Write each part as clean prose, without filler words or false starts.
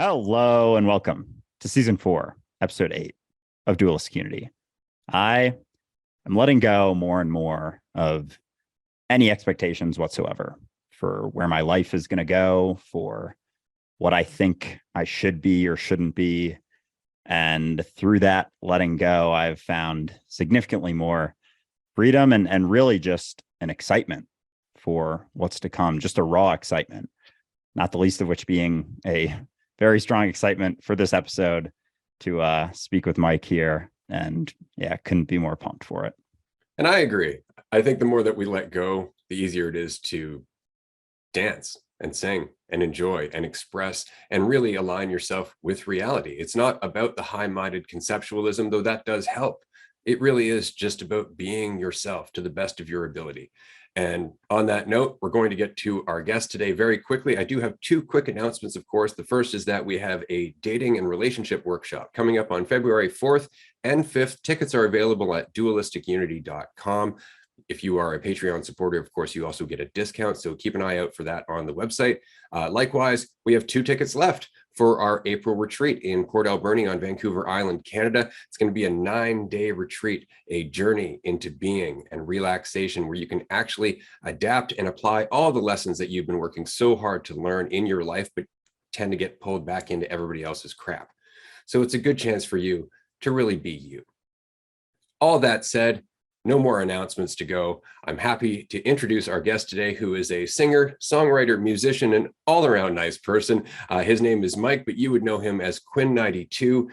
Hello and welcome to season 4, episode 8 of Dualistic Unity. I am letting go more and more of any expectations whatsoever for where my life is going to go, for what I think I should be or shouldn't be. And through that letting go, I've found significantly more freedom and really just an excitement for what's to come, just a raw excitement, not the least of which being a very strong excitement for this episode to speak with Mike here. And yeah, couldn't be more pumped for it. And I agree. I think the more that we let go, the easier it is to dance and sing and enjoy and express and really align yourself with reality. It's not about the high-minded conceptualism, though that does help. It really is just about being yourself to the best of your ability. And on that note, we're going to get to our guest today very quickly. I do have 2 quick announcements, of course. The first is that we have a dating and relationship workshop coming up on February 4th and 5th. Tickets are available at dualisticunity.com. If you are a Patreon supporter, of course, you also get a discount. So keep an eye out for that on the website. Likewise, we have 2 tickets left for our April retreat in Port Alberni on Vancouver Island, Canada. It's going to be a 9-day retreat, a journey into being and relaxation where you can actually adapt and apply all the lessons that you've been working so hard to learn in your life, but tend to get pulled back into everybody else's crap. So it's a good chance for you to really be you. All that said, no more announcements to go. I'm happy to introduce our guest today, who is a singer, songwriter, musician, and all-around nice person. His name is Mike, but you would know him as Quinn XCII.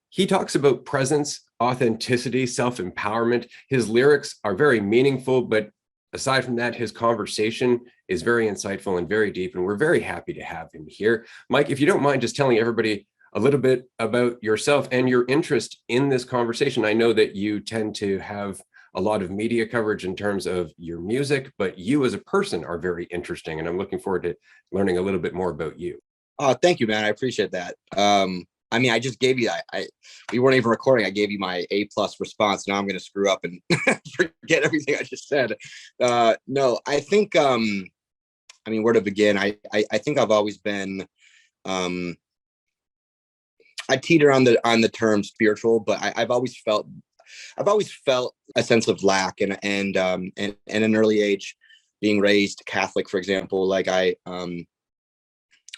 He talks about presence, authenticity, self-empowerment. His lyrics are very meaningful, but aside from that, his conversation is very insightful and very deep, and we're very happy to have him here. Mike, if you don't mind just telling everybody a little bit about yourself and your interest in this conversation. I know that you tend to have a lot of media coverage in terms of your music, but you as a person are very interesting, and I'm looking forward to learning a little bit more about you. Oh, thank you, man. I appreciate that. I mean, I just gave you, we weren't even recording. I gave you my A+ response. Now I'm going to screw up and forget everything I just said. No, I think, I mean, where to begin? I think I've always been, I teeter on the term spiritual, but I've always felt a sense of lack, and at an early age, being raised Catholic, for example, like I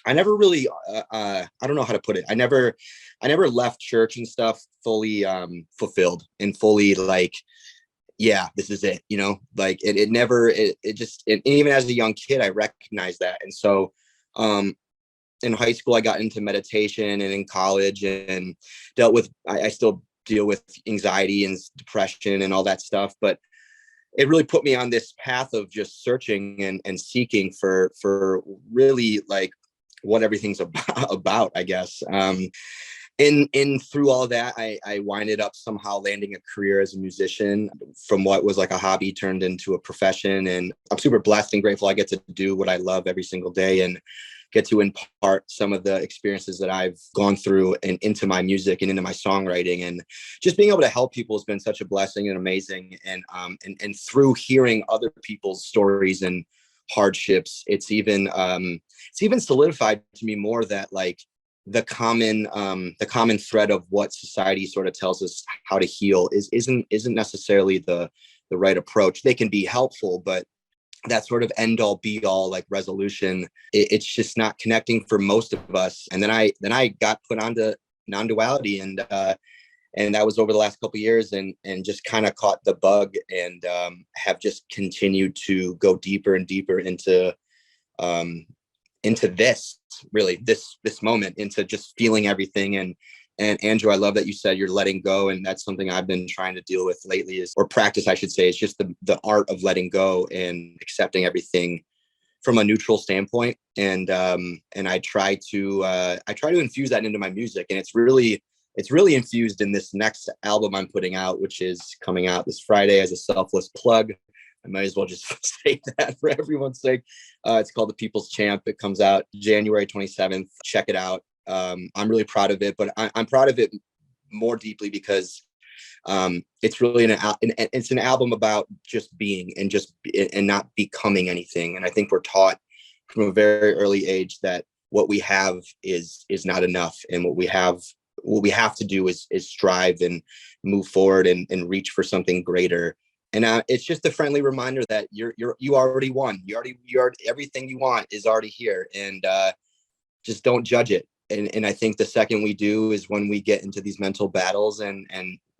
never really, I don't know how to put it. I never left church and stuff fully fulfilled and fully like, yeah, this is it, like it just, and even as a young kid, I recognized that. And so, in high school, I got into meditation, and in college and dealt with, I still deal with anxiety and depression and all that stuff, but it really put me on this path of just searching and seeking for really like what everything's about, I guess. In through all that, I winded up somehow landing a career as a musician from what was like a hobby turned into a profession, and I'm super blessed and grateful I get to do what I love every single day and get to impart some of the experiences that I've gone through and into my music and into my songwriting. And just being able to help people has been such a blessing and amazing. And through hearing other people's stories and hardships, it's even solidified to me more that like the common thread of what society sort of tells us how to heal isn't necessarily the right approach. They can be helpful, but that sort of end all be all like resolution, it's just not connecting for most of us. And then I got put onto non-duality, and that was over the last couple of years, and just kind of caught the bug, and have just continued to go deeper and deeper into this moment, into just feeling everything. And Andrew, I love that you said you're letting go. And that's something I've been trying to deal with lately, or practice, I should say. It's just the art of letting go and accepting everything from a neutral standpoint. And I try to infuse that into my music. And it's really infused in this next album I'm putting out, which is coming out this Friday as a selfless plug. I might as well just say that for everyone's sake. It's called The People's Champ. It comes out January 27th. Check it out. I'm really proud of it, but I'm proud of it more deeply because it's really it's an album about just being and not becoming anything. And I think we're taught from a very early age that what we have is not enough, and what we have to do is strive and move forward and reach for something greater. And it's just a friendly reminder that you already won. You already everything you want is already here, and just don't judge it. And I think the second we do is when we get into these mental battles and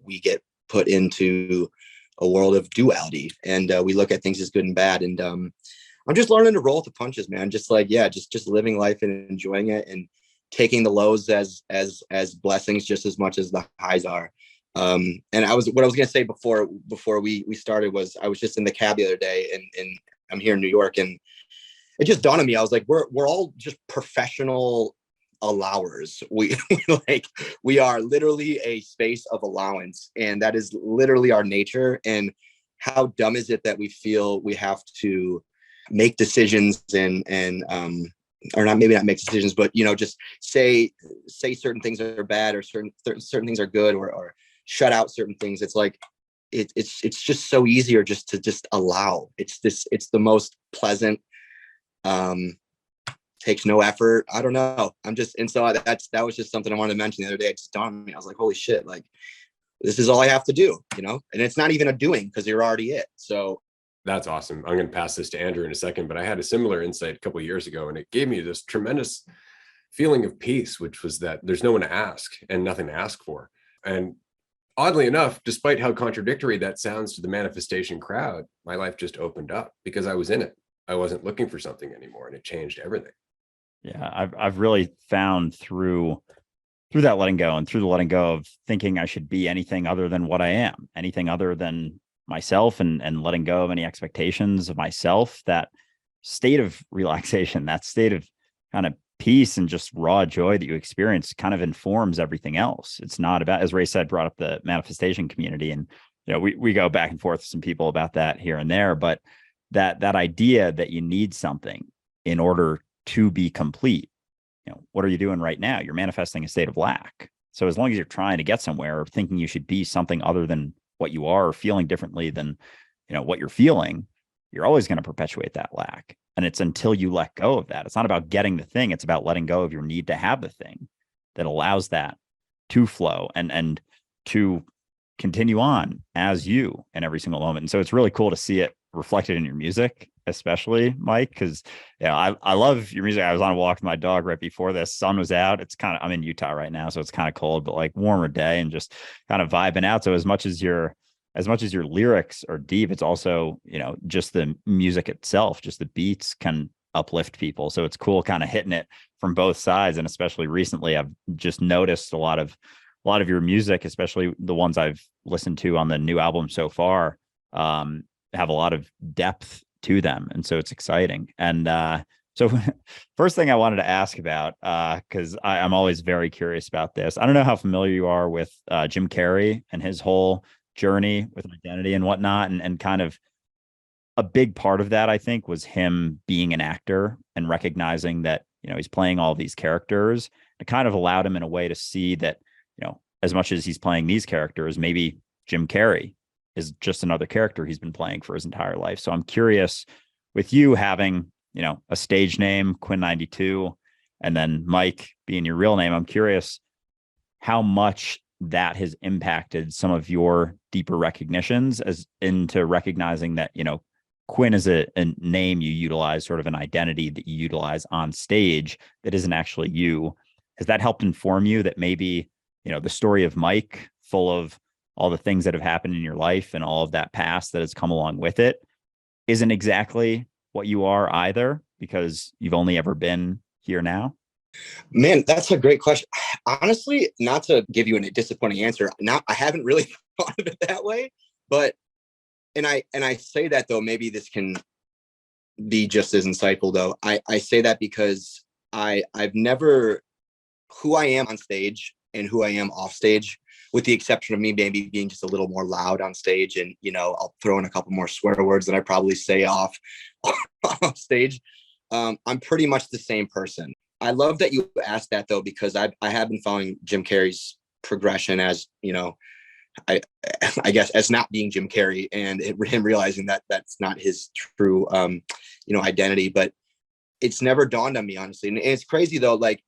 we get put into a world of duality, and we look at things as good and bad. And I'm just learning to roll with the punches, man. Just like, yeah, just living life and enjoying it, and taking the lows as blessings just as much as the highs are. And what I was going to say before we started was, I was just in the cab the other day, and I'm here in New York, and it just dawned on me. I was like, we're all just professional allowers. We are literally a space of allowance, and that is literally our nature. And how dumb is it that we feel we have to make decisions and or not, maybe not make decisions, but just say certain things are bad, or certain things are good, or shut out certain things. It's like it's just so easier just to allow. It's the most pleasant, takes no effort. I don't know. So that was just something I wanted to mention the other day. It just dawned on me. I was like, holy shit, like this is all I have to do, and it's not even a doing, because you're already it. So that's awesome. I'm going to pass this to Andrew in a second, but I had a similar insight a couple of years ago, and it gave me this tremendous feeling of peace, which was that there's no one to ask and nothing to ask for. And oddly enough, despite how contradictory that sounds to the manifestation crowd, my life just opened up because I was in it. I wasn't looking for something anymore, and it changed everything. Yeah, I've really found through that letting go, and through the letting go of thinking I should be anything other than what I am, anything other than myself, and letting go of any expectations of myself, that state of relaxation, that state of kind of peace and just raw joy that you experience kind of informs everything else. It's not about, as Ray said, brought up the manifestation community, and we go back and forth with some people about that here and there, but that idea that you need something in order to be complete. What are you doing right now? You're manifesting a state of lack. So as long as you're trying to get somewhere, or thinking you should be something other than what you are, or feeling differently than what you're feeling, you're always going to perpetuate that lack. And it's until you let go of that. It's not about getting the thing. It's about letting go of your need to have the thing that allows that to flow and to continue on as you in every single moment. And so it's really cool to see it reflected in your music, especially Mike, because I love your music. I was on a walk with my dog right before this. Sun was out. I'm in Utah right now, so it's kind of cold, but like warmer day, and just kind of vibing out. So as much as your lyrics are deep, it's also just the music itself, just the beats can uplift people. So it's cool kind of hitting it from both sides. And especially recently, I've just noticed a lot of your music, especially the ones I've listened to on the new album so far, have a lot of depth to them. And so it's exciting. And so first thing I wanted to ask about, because I'm always very curious about this. I don't know how familiar you are with Jim Carrey and his whole journey with identity and whatnot. And kind of a big part of that, I think, was him being an actor and recognizing that, he's playing all these characters. It kind of allowed him in a way to see that, as much as he's playing these characters, maybe Jim Carrey is just another character he's been playing for his entire life. So I'm curious, with you having, a stage name, Quinn XCII, and then Mike being your real name, I'm curious how much that has impacted some of your deeper recognitions as into recognizing that, Quinn is a name you utilize, sort of an identity that you utilize on stage that isn't actually you. Has that helped inform you that maybe, the story of Mike, full of all the things that have happened in your life and all of that past that has come along with it, isn't exactly what you are either, because you've only ever been here now? Man, that's a great question. Honestly, not to give you a disappointing answer, I haven't really thought of it that way, but and I say that, though, maybe this can be just as insightful, though. I say that because I've never, who I am on stage and who I am off stage, with the exception of me maybe being just a little more loud on stage, and I'll throw in a couple more swear words than I probably say off stage. I'm pretty much the same person. I love that you asked that, though, because I have been following Jim Carrey's progression as I guess as not being Jim Carrey, and him realizing that that's not his true identity. But it's never dawned on me, honestly. And it's crazy though, like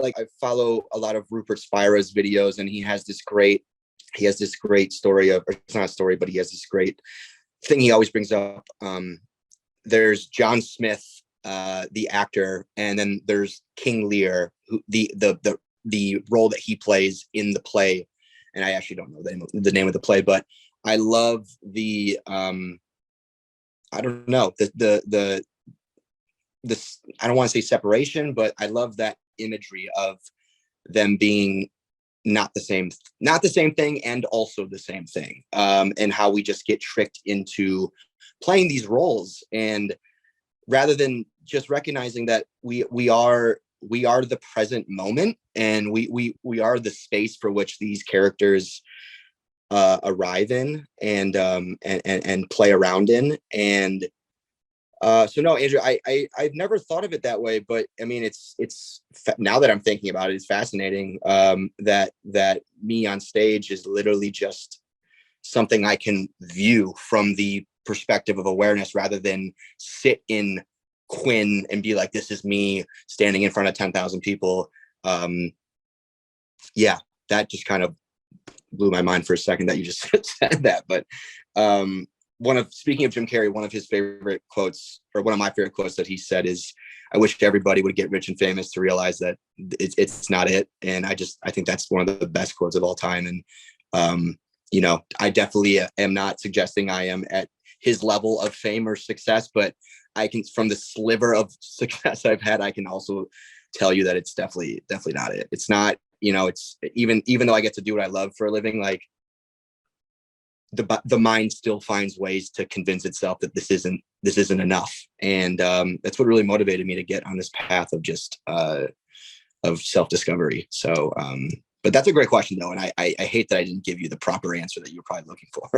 I follow a lot of Rupert Spira's videos, and he has this great story of, or it's not a story, but he has this great thing he always brings up. There's John Smith, the actor, and then there's King Lear, who the role that he plays in the play. And I actually don't know the name of the play, but I love the I don't know, the I don't want to say separation, but I love that imagery of them being not the same thing and also the same thing, and how we just get tricked into playing these roles, and rather than just recognizing that we are the present moment, and we are the space for which these characters arrive in and play around in. And so no, Andrew, I've never thought of it that way, but I mean, it's now that I'm thinking about it, it's fascinating, that me on stage is literally just something I can view from the perspective of awareness, rather than sit in Quinn and be like, this is me standing in front of 10,000 people. Yeah, that just kind of blew my mind for a second that you just said that. But speaking of Jim Carrey, one of his favorite quotes, or one of my favorite quotes that he said is, I wish everybody would get rich and famous to realize that it's not it. And I think that's one of the best quotes of all time. And I definitely am not suggesting I am at his level of fame or success, but I can, from the sliver of success I've had, I can also tell you that it's definitely not it. It's not, it's even though I get to do what I love for a living, like the mind still finds ways to convince itself that this isn't enough. And that's what really motivated me to get on this path of just of self-discovery. So but that's a great question though, and I hate that I didn't give you the proper answer that you were probably looking for.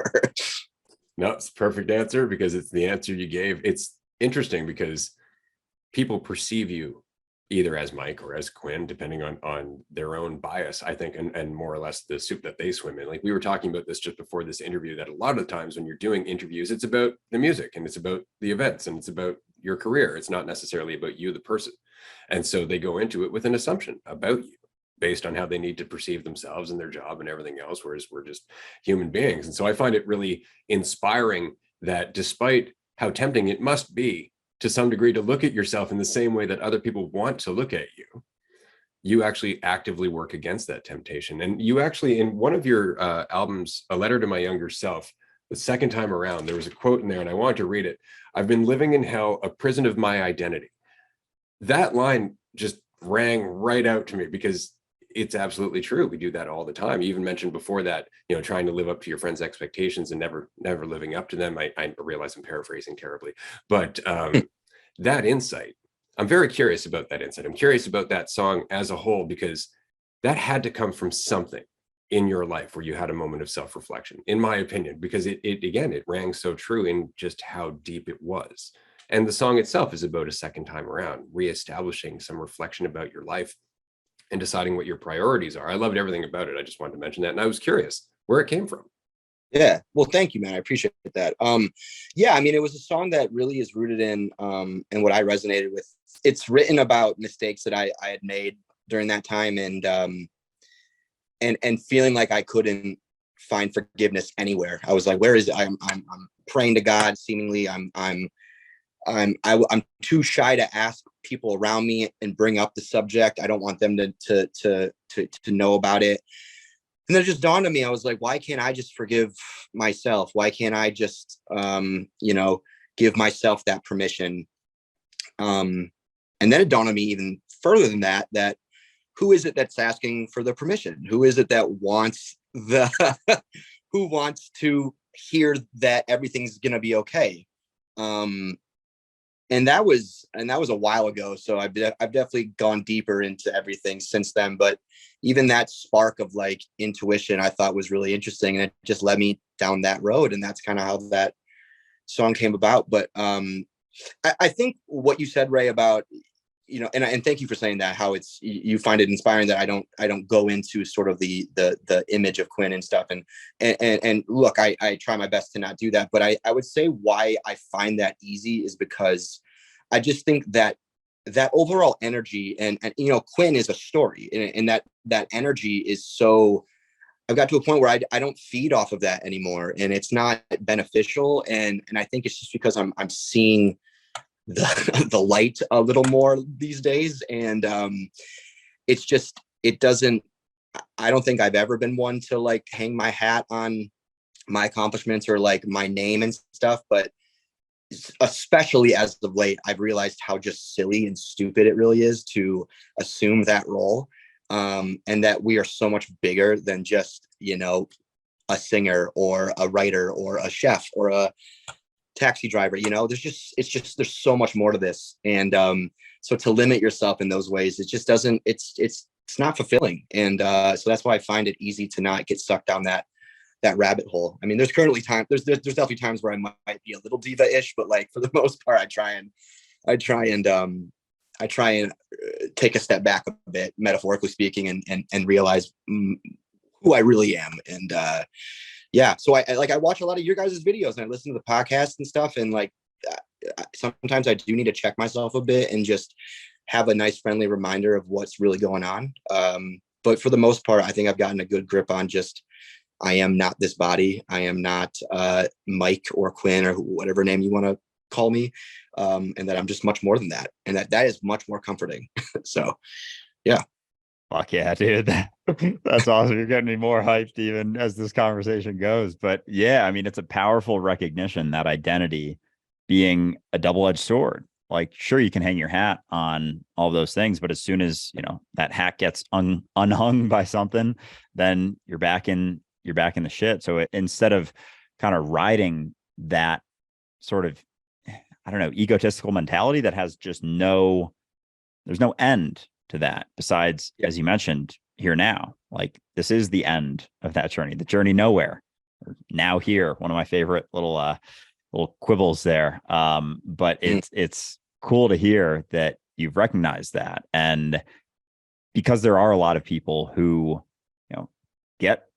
No, it's a perfect answer, because it's the answer you gave. It's interesting because people perceive you either as Mike or as Quinn, depending on their own bias, I think, and more or less the soup that they swim in. Like we were talking about this just before this interview, that a lot of the times when you're doing interviews, it's about the music and it's about the events and it's about your career. It's not necessarily about you, the person. And so they go into it with an assumption about you based on how they need to perceive themselves and their job and everything else, whereas we're just human beings. And so I find it really inspiring that despite how tempting it must be to some degree to look at yourself in the same way that other people want to look at you, you actually actively work against that temptation. And you actually, in one of your albums, A Letter to My Younger Self, the second time around, there was a quote in there and I wanted to read it. I've been living in hell, a prison of my identity. That line just rang right out to me, because it's absolutely true. We do that all the time. You even mentioned before that, trying to live up to your friends' expectations and never living up to them. I realize I'm paraphrasing terribly, but that insight, I'm very curious about that insight. I'm curious about that song as a whole, because that had to come from something in your life where you had a moment of self-reflection, in my opinion, because it rang so true in just how deep it was. And the song itself is about a second time around, reestablishing some reflection about your life and deciding what your priorities are. I loved everything about it. I just wanted to mention that. And I was curious where it came from. Yeah. Well, thank you, man. I appreciate that. Yeah, I mean, it was a song that really is rooted in what I resonated with. It's written about mistakes that I had made during that time, and feeling like I couldn't find forgiveness anywhere. I was like, where is it? I'm praying to God. Seemingly I'm too shy to ask people around me and bring up the subject. I don't want them to know about it. And then it just dawned on me. I was like, why can't I just forgive myself? Why can't I just, give myself that permission? And then it dawned on me even further than that, who is it that's asking for the permission? Who is it that wants who wants to hear that everything's going to be okay? And that was a while ago. So I've definitely gone deeper into everything since then. But even that spark of like intuition, I thought was really interesting, and it just led me down that road. And that's kind of how that song came about. But I think what you said, Ray, about, and thank you for saying that, how it's, you find it inspiring that I don't go into sort of the image of Quinn and stuff. And look, I try my best to not do that, but I would say why I find that easy is because I just think that that overall energy, and you know, Quinn is a story, and that energy is so, I've got to a point where I don't feed off of that anymore, and it's not beneficial. And I think it's just because I'm seeing the light a little more these days. And it's just, it doesn't, I don't think I've ever been one to like hang my hat on my accomplishments or like my name and stuff, but especially as of late, I've realized how just silly and stupid it really is to assume that role. And that we are so much bigger than just, you know, a singer or a writer or a chef or a taxi driver. You know, there's so much more to this. And so to limit yourself in those ways, it just doesn't, it's not fulfilling. And so that's why I find it easy to not get sucked down that rabbit hole. I mean, there's definitely times where I might be a little diva-ish, but like for the most part, I try and take a step back a bit, metaphorically speaking, and realize who I really am. And yeah, so I watch a lot of your guys' videos and I listen to the podcast and stuff. And like sometimes I do need to check myself a bit and just have a nice friendly reminder of what's really going on. But for the most part, I think I've gotten a good grip on just, I am not this body. I am not Mike or Quinn or whatever name you want to call me. And that I'm just much more than that. And that is much more comforting. So, yeah. Fuck yeah, dude. That's awesome. You're getting me more hyped even as this conversation goes. But yeah, I mean, it's a powerful recognition, that identity being a double-edged sword. Like, sure, you can hang your hat on all those things, but as soon as, you know, that hat gets unhung by something, then you're back in the shit. So instead of kind of riding that sort of, I don't know, egotistical mentality that has just there's no end to that besides, as you mentioned, here now. Like, this is the end of that journey, the journey nowhere, or now here. One of my favorite little quibbles there. But it's cool to hear that you've recognized that. And because there are a lot of people who, you know, get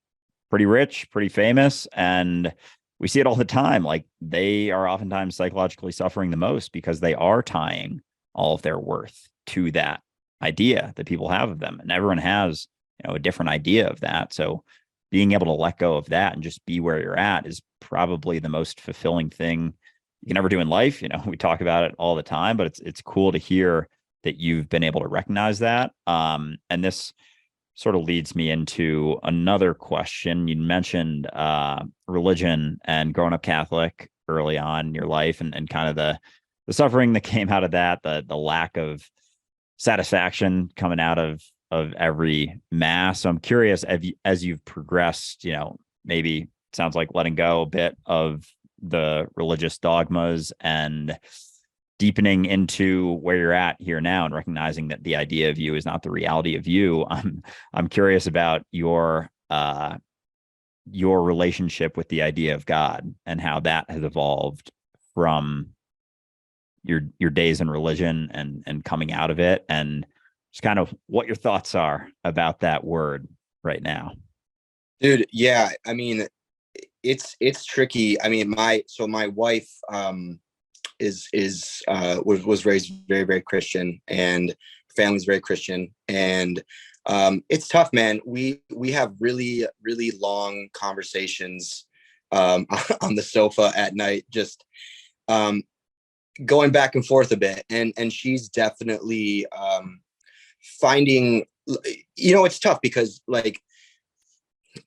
pretty rich, pretty famous, and we see it all the time. Like, they are oftentimes psychologically suffering the most because they are tying all of their worth to that idea that people have of them. And everyone has, you know, a different idea of that. So being able to let go of that and just be where you're at is probably the most fulfilling thing you can ever do in life. You know, we talk about it all the time, but it's cool to hear that you've been able to recognize that. And this sort of leads me into another question. You mentioned religion and growing up Catholic early on in your life, and kind of the suffering that came out of that, the lack of satisfaction coming out of every mass. So I'm curious, as you've progressed, you know, maybe it sounds like letting go a bit of the religious dogmas and deepening into where you're at here now and recognizing that the idea of you is not the reality of you. I'm curious about your relationship with the idea of God and how that has evolved from your days in religion and coming out of it, and just kind of what your thoughts are about that word right now. Dude, yeah, I mean, it's tricky. I mean, my wife was raised very, very Christian, and family's very Christian, and it's tough, man. We have really, really long conversations on the sofa at night, just going back and forth a bit, and she's definitely finding, you know, it's tough because like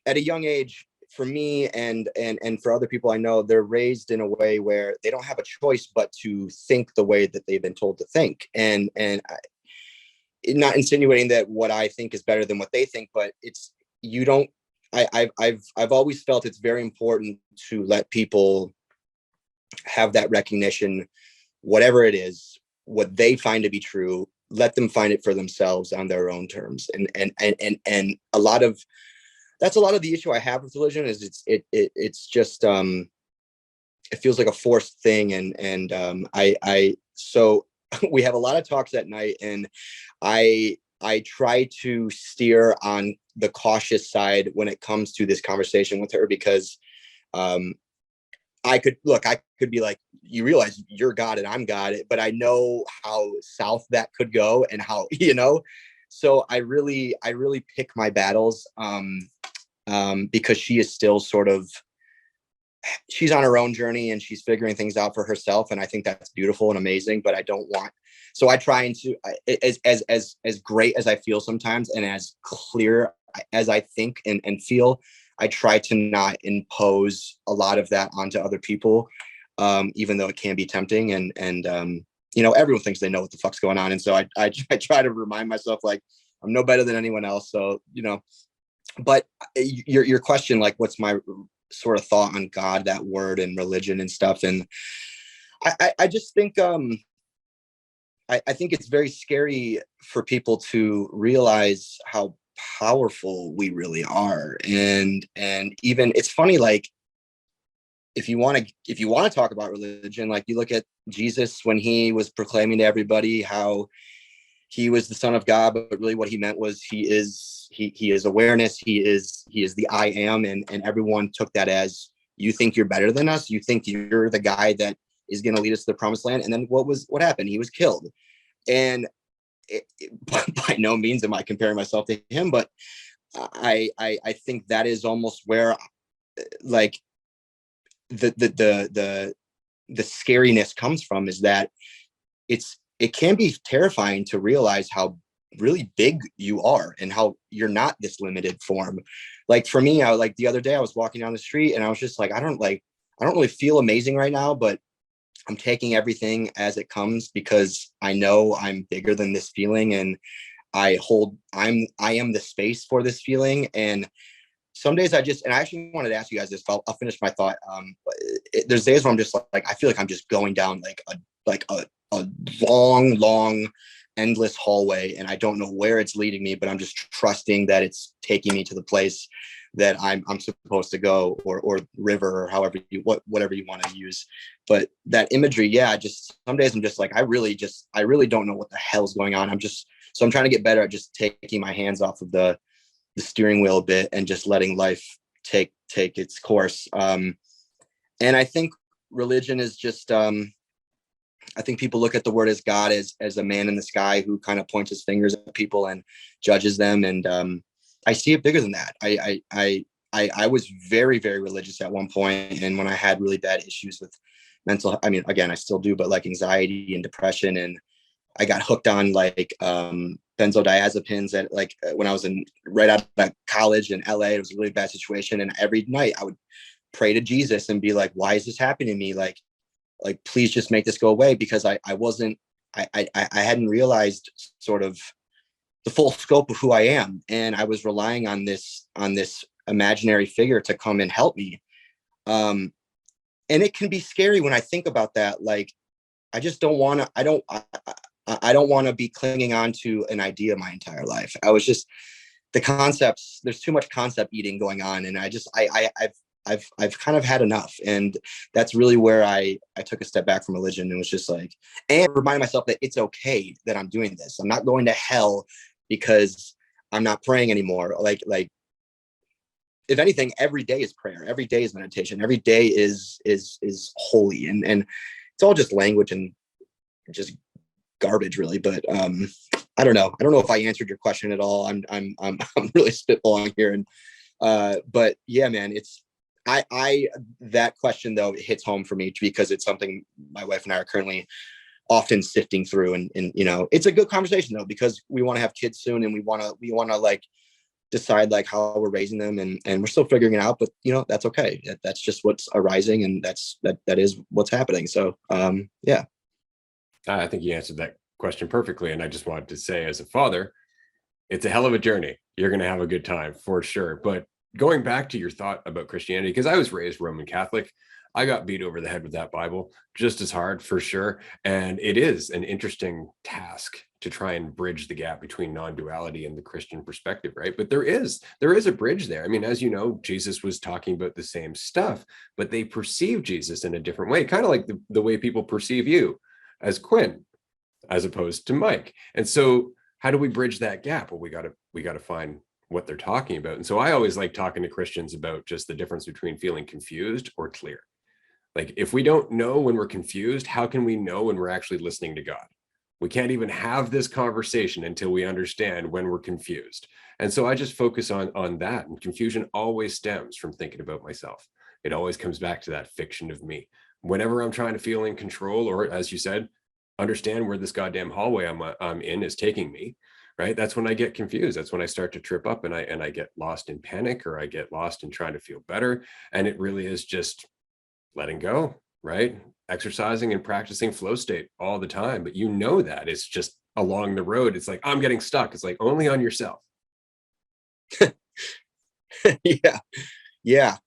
at a young age, for me and for other people I know, they're raised in a way where they don't have a choice but to think the way that they've been told to think. And not insinuating that what I think is better than what they think, but it's, you don't, I've always felt it's very important to let people have that recognition, whatever it is, what they find to be true, let them find it for themselves on their own terms. And that's a lot of the issue I have with religion is it's just it feels like a forced thing. And so we have a lot of talks at night, and I try to steer on the cautious side when it comes to this conversation with her, because I I could be like, you realize you're God and I'm God, but I know how south that could go and how, so I really pick my battles, because she is still she's on her own journey and she's figuring things out for herself. And I think that's beautiful and amazing, but I don't want, so I try as great as I feel sometimes and as clear as I think and feel, I try to not impose a lot of that onto other people, even though it can be tempting. And everyone thinks they know what the fuck's going on. And so I try to remind myself, like, I'm no better than anyone else. So, but your question, like, what's my sort of thought on God, that word, and religion and stuff. And I just think, I think it's very scary for people to realize how powerful we really are. And even it's funny, like, if you want to talk about religion, like, you look at Jesus when he was proclaiming to everybody how he was the Son of God, but really what he meant was he is awareness. He is the I am. And everyone took that as, you think you're better than us. You think you're the guy that is going to lead us to the promised land. And then what happened? He was killed. And by no means am I comparing myself to him, but I think that is almost where, like, the scariness comes from, is that it can be terrifying to realize how really big you are and how you're not this limited form. Like, for me, the other day I was walking down the street and I was just like, I don't really feel amazing right now, but I'm taking everything as it comes because I know I'm bigger than this feeling, and I am the space for this feeling. And some days I actually wanted to ask you guys this. I'll finish my thought. There's days where I'm just like, I feel like I'm just going down like a long, endless hallway, and I don't know where it's leading me, but I'm just trusting that it's taking me to the place that I'm supposed to go, or river, or whatever you want to use. But that imagery, yeah, some days I'm just like, I really don't know what the hell's going on. So I'm trying to get better at just taking my hands off of the steering wheel a bit and just letting life take its course. And I think religion is just, I think people look at the word as God as a man in the sky who kind of points his fingers at people and judges them. And I see it bigger than that. I was very, very religious at one point, and when I had really bad issues with again, I still do, but like anxiety and depression, and I got hooked on like benzodiazepines when I was right out of college in LA. It was a really bad situation, and every night I would pray to Jesus and be like, why is this happening to me? Like please just make this go away, because I hadn't realized sort of the full scope of who I am, and I was relying on this imaginary figure to come and help me. And it can be scary when I think about that. Like, I just don't want to. I don't want to be clinging on to an idea my entire life. I was just the concepts. There's too much concept eating going on, and I've kind of had enough. And that's really where I took a step back from religion, and was just like, and remind myself that it's okay that I'm doing this. I'm not going to hell because I'm not praying anymore. Like if anything, every day is prayer. Every day is meditation. Every day is holy. And it's all just language and just garbage, really. But I don't know. I don't know if I answered your question at all. I'm really spitballing here. And but yeah, man, that question though, it hits home for me because it's something my wife and I are currently often sifting through. And it's a good conversation though, because we want to have kids soon, and we want to like decide like how we're raising them, and we're still figuring it out, but that's okay. That's just what's arising, and that is what's happening. So yeah. I think you answered that question perfectly. And I just wanted to say, as a father, it's a hell of a journey. You're going to have a good time for sure. But going back to your thought about Christianity, because I was raised Roman Catholic, I got beat over the head with that Bible just as hard for sure. And it is an interesting task to try and bridge the gap between non-duality and the Christian perspective, right? But there is a bridge there. I mean, as you know, Jesus was talking about the same stuff, but they perceive Jesus in a different way, kind of like the way people perceive you as Quinn, as opposed to Mike. And so how do we bridge that gap? Well, we got to find what they're talking about. And so I always like talking to Christians about just the difference between feeling confused or clear. Like, if we don't know when we're confused, how can we know when we're actually listening to God? We can't even have this conversation until we understand when we're confused. And so I just focus on that. And confusion always stems from thinking about myself. It always comes back to that fiction of me. Whenever I'm trying to feel in control, or as you said, understand where this goddamn hallway I'm in is taking me, right? That's when I get confused. That's when I start to trip up, and I get lost in panic, or I get lost in trying to feel better. And it really is just letting go, right? Exercising and practicing flow state all the time. But you know that it's just along the road. It's like, I'm getting stuck. It's like, only on yourself. Yeah. Yeah.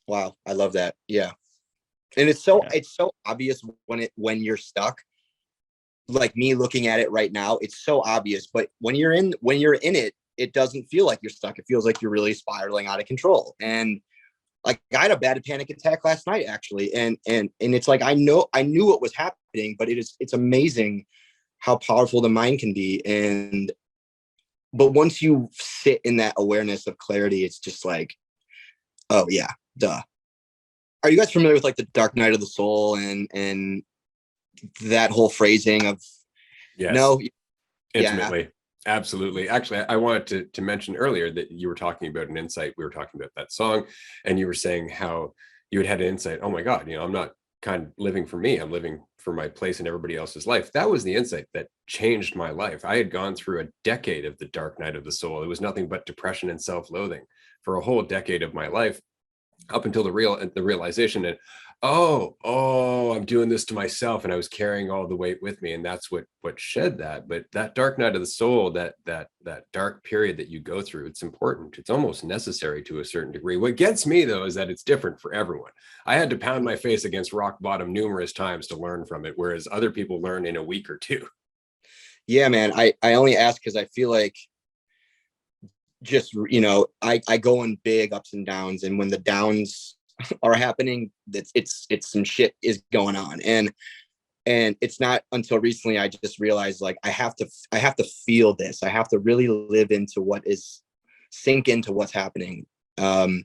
Wow. I love that. Yeah. And it's so obvious when you're stuck. Like me looking at it right now, it's so obvious. But when you're in it, it doesn't feel like you're stuck. It feels like you're really spiraling out of control. And like, I had a bad panic attack last night, actually. And it's like, I knew what was happening, but it's amazing how powerful the mind can be. But once you sit in that awareness of clarity, it's just like, oh yeah, duh. Are you guys familiar with like the dark night of the soul and that whole phrasing of, yes, no? intimately? Yeah. Absolutely. Actually, I wanted to mention earlier that you were talking about an insight. We were talking about that song, and you were saying how you had an insight. Oh my God, I'm not kind of living for me. I'm living for my place in everybody else's life. That was the insight that changed my life. I had gone through a decade of the dark night of the soul. It was nothing but depression and self-loathing for a whole decade of my life, up until the realization that, I'm doing this to myself, and I was carrying all the weight with me. And that's what shed that. But that dark night of the soul, that dark period that you go through, it's important. It's almost necessary to a certain degree. What gets me, though, is that it's different for everyone. I had to pound my face against rock bottom numerous times to learn from it, whereas other people learn in a week or two. Yeah, man. I only ask because I feel like, just, I go in big ups and downs, and when the downs are happening, it's some shit is going on. And it's not until recently I just realized, like, I have to feel this. I have to really live into sink into what's happening. And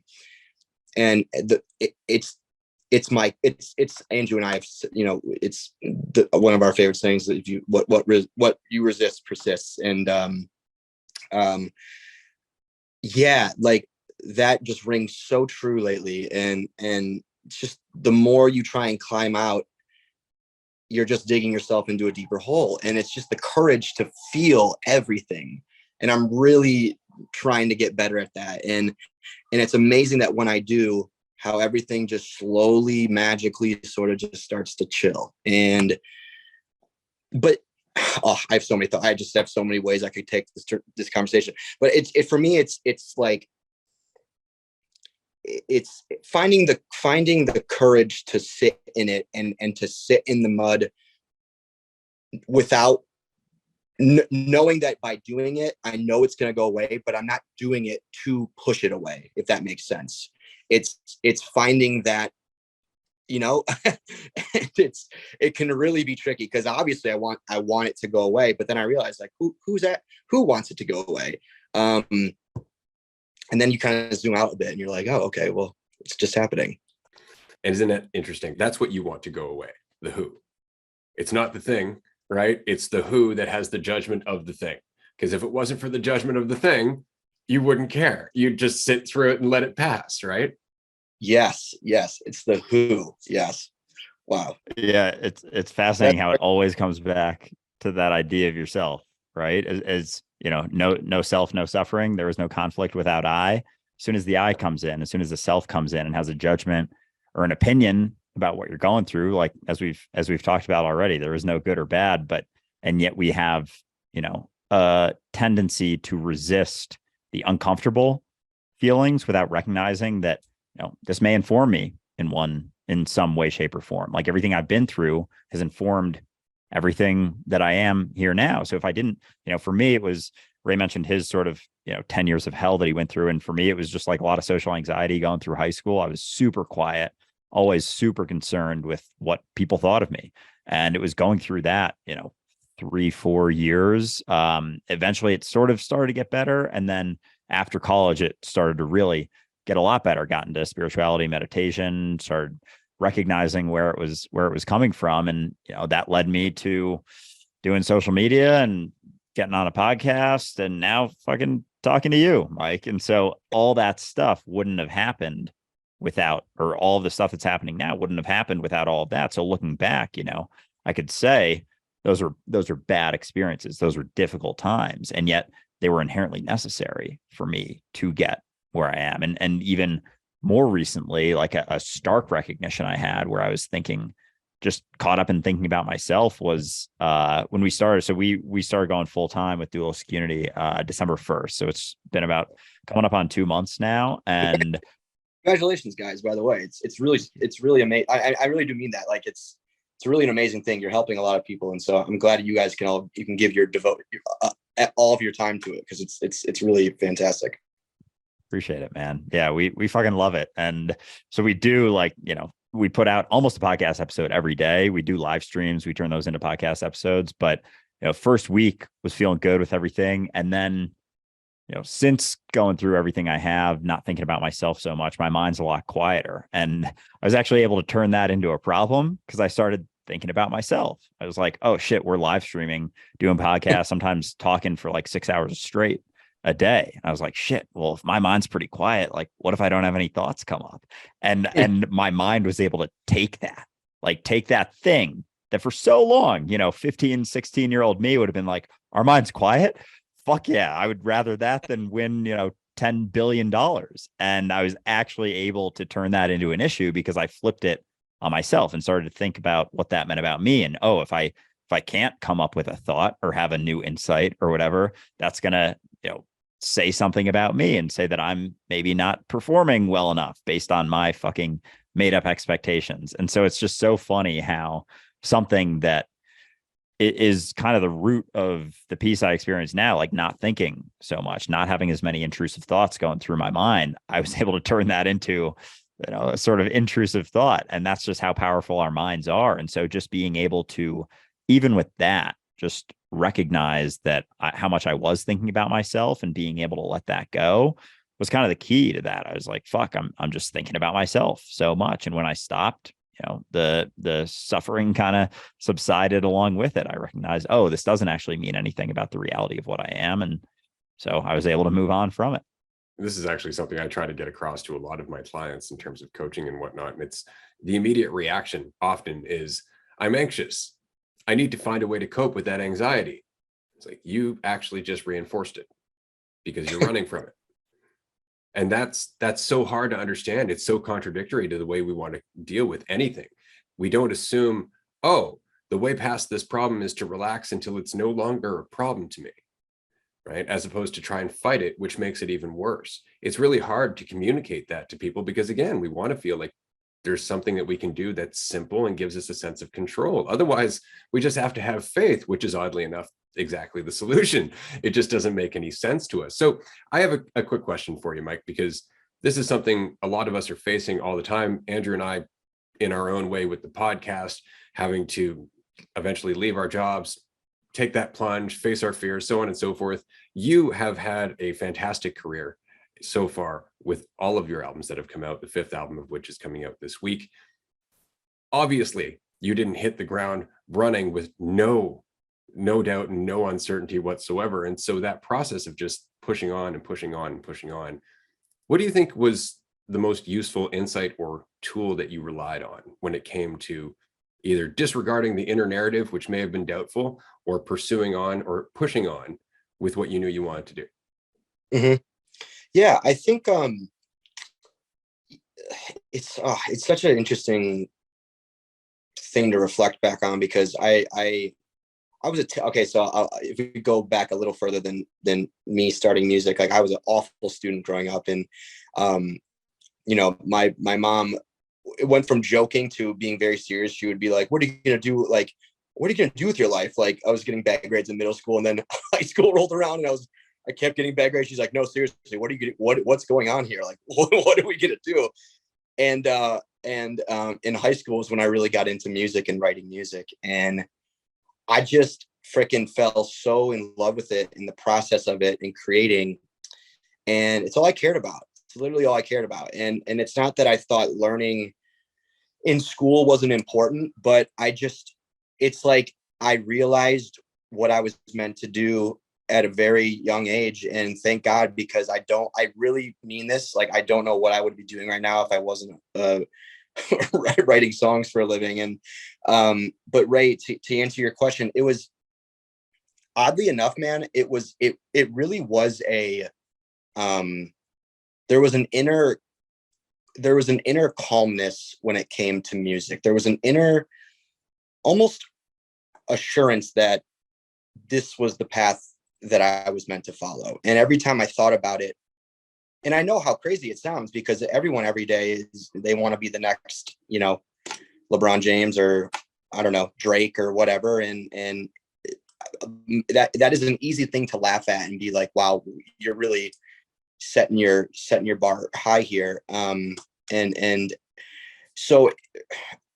it's Andrew and I have, it's one of our favorite sayings that if what you resist persists. And yeah, like, that just rings so true lately. And just the more you try and climb out, you're just digging yourself into a deeper hole. And it's just the courage to feel everything. And I'm really trying to get better at that. And it's amazing that when I do, how everything just slowly, magically sort of just starts to chill. But I have so many thoughts. I just have so many ways I could take this conversation. But for me, it's like, it's finding the courage to sit in it and to sit in the mud without knowing that by doing it, I know it's going to go away, but I'm not doing it to push it away, if that makes sense. It's finding that, it can really be tricky, because obviously I want it to go away, but then I realize, like, who wants it to go away? And then you kind of zoom out a bit and you're like, oh, okay, well, it's just happening. And isn't that interesting? That's what you want to go away, the who. It's not the thing, right? It's the who that has the judgment of the thing. Because if it wasn't for the judgment of the thing, you wouldn't care. You'd just sit through it and let it pass, right? Yes. It's the who. Yes. Wow. Yeah, it's fascinating how it always comes back to that idea of yourself, right? As no self, no suffering. There is no conflict without I. As soon as the I comes in, as soon as the self comes in and has a judgment or an opinion about what you're going through, like as we've talked about already, there is no good or bad, and yet we have, a tendency to resist the uncomfortable feelings without recognizing that, this may inform me in some way, shape, or form. Like, everything I've been through has informed everything that I am here now. So if I didn't, for me, it was, Ray mentioned his sort of, 10 years of hell that he went through. And for me, it was just like a lot of social anxiety going through high school. I was super quiet, always super concerned with what people thought of me. And it was going through that, 3-4 years. Eventually it sort of started to get better. And then after college, it started to really get a lot better, got into spirituality, meditation, started recognizing where it was coming from. And, that led me to doing social media and getting on a podcast and now fucking talking to you, Mike. And so all that stuff wouldn't have happened without, or all the stuff that's happening now wouldn't have happened without all of that. So looking back, I could say those are bad experiences. Those were difficult times. And yet they were inherently necessary for me to get where I am. And even more recently, like a stark recognition I had where I was thinking, just caught up in thinking about myself was when we started. So we started going full time with Dualistic Unity December 1st. So it's been about coming up on 2 months now. And congratulations, guys, by the way. It's really amazing. I really do mean that. Like it's really an amazing thing. You're helping a lot of people. And so I'm glad you guys can give your all of your time to it, because it's really fantastic. Appreciate it, man. Yeah, we fucking love it. And so we do, like, we put out almost a podcast episode every day. We do live streams. We turn those into podcast episodes. But, first week was feeling good with everything. And then, since going through everything I have, not thinking about myself so much, my mind's a lot quieter. And I was actually able to turn that into a problem because I started thinking about myself. I was like, oh shit, we're live streaming, doing podcasts, sometimes talking for like 6 hours straight a day. And I was like, shit, well, if my mind's pretty quiet, like what if I don't have any thoughts come up? And my mind was able to take that thing that for so long, 15, 16-year-old me would have been like, our mind's quiet. Fuck yeah. I would rather that than win, $10 billion. And I was actually able to turn that into an issue because I flipped it on myself and started to think about what that meant about me. And, if I can't come up with a thought or have a new insight or whatever, that's going to, say something about me and say that I'm maybe not performing well enough based on my fucking made up expectations. And so it's just so funny how something that is kind of the root of the peace I experience now, like not thinking so much, not having as many intrusive thoughts going through my mind, I was able to turn that into, a sort of intrusive thought. And that's just how powerful our minds are. And so just being able to, even with that, just recognize that how much I was thinking about myself and being able to let that go was kind of the key to that. I was like, fuck, I'm just thinking about myself so much. And when I stopped, the suffering kind of subsided along with it. I recognized, oh, this doesn't actually mean anything about the reality of what I am. And so I was able to move on from it. This is actually something I try to get across to a lot of my clients in terms of coaching and whatnot. And it's the immediate reaction often is, I'm anxious. I need to find a way to cope with that anxiety. It's like, you actually just reinforced it because you're running from it. And that's so hard to understand. It's so contradictory to the way we want to deal with anything. We don't assume, oh, the way past this problem is to relax until it's no longer a problem to me, right? As opposed to try and fight it, which makes it even worse. It's really hard to communicate that to people because, again, we want to feel like there's something that we can do that's simple and gives us a sense of control. Otherwise, we just have to have faith, which is oddly enough exactly the solution. It just doesn't make any sense to us. So I have a quick question for you, Mike, because this is something a lot of us are facing all the time. Andrew and I, in our own way with the podcast, having to eventually leave our jobs, take that plunge, face our fears, so on and so forth. You have had a fantastic career so far with all of your albums that have come out, the 5th album of which is coming out this week. Obviously, you didn't hit the ground running with no doubt and no uncertainty whatsoever. And so that process of just pushing on and pushing on and pushing on, what do you think was the most useful insight or tool that you relied on when it came to either disregarding the inner narrative, which may have been doubtful, or pursuing on or pushing on with what you knew you wanted to do? Mm-hmm. Yeah, I think it's such an interesting thing to reflect back on, because I was if we go back a little further than me starting music, like I was an awful student growing up, and my mom, it went from joking to being very serious. She would be like, what are you gonna do? Like, what are you gonna do with your life? Like, I was getting bad grades in middle school, and then high school rolled around, and I kept getting bad grades. She's like, no, seriously, what are you getting? What's going on here? Like, what are we gonna do? And in high school was when I really got into music and writing music, and I just freaking fell so in love with it, in the process of it and creating, and it's all I cared about. It's literally all I cared about. And it's not that I thought learning in school wasn't important, but it's like I realized what I was meant to do at a very young age. And thank God, because I really mean this. Like, I don't know what I would be doing right now if I wasn't writing songs for a living. And but Ray, to answer your question, it was, oddly enough, man, it really was there was an inner calmness when it came to music. There was an inner almost assurance that this was the path that I was meant to follow. And every time I thought about it, and I know how crazy it sounds, because everyone every day they want to be the next, LeBron James, or I don't know, Drake or whatever. And that is an easy thing to laugh at and be like, wow, you're really setting your bar high here. And so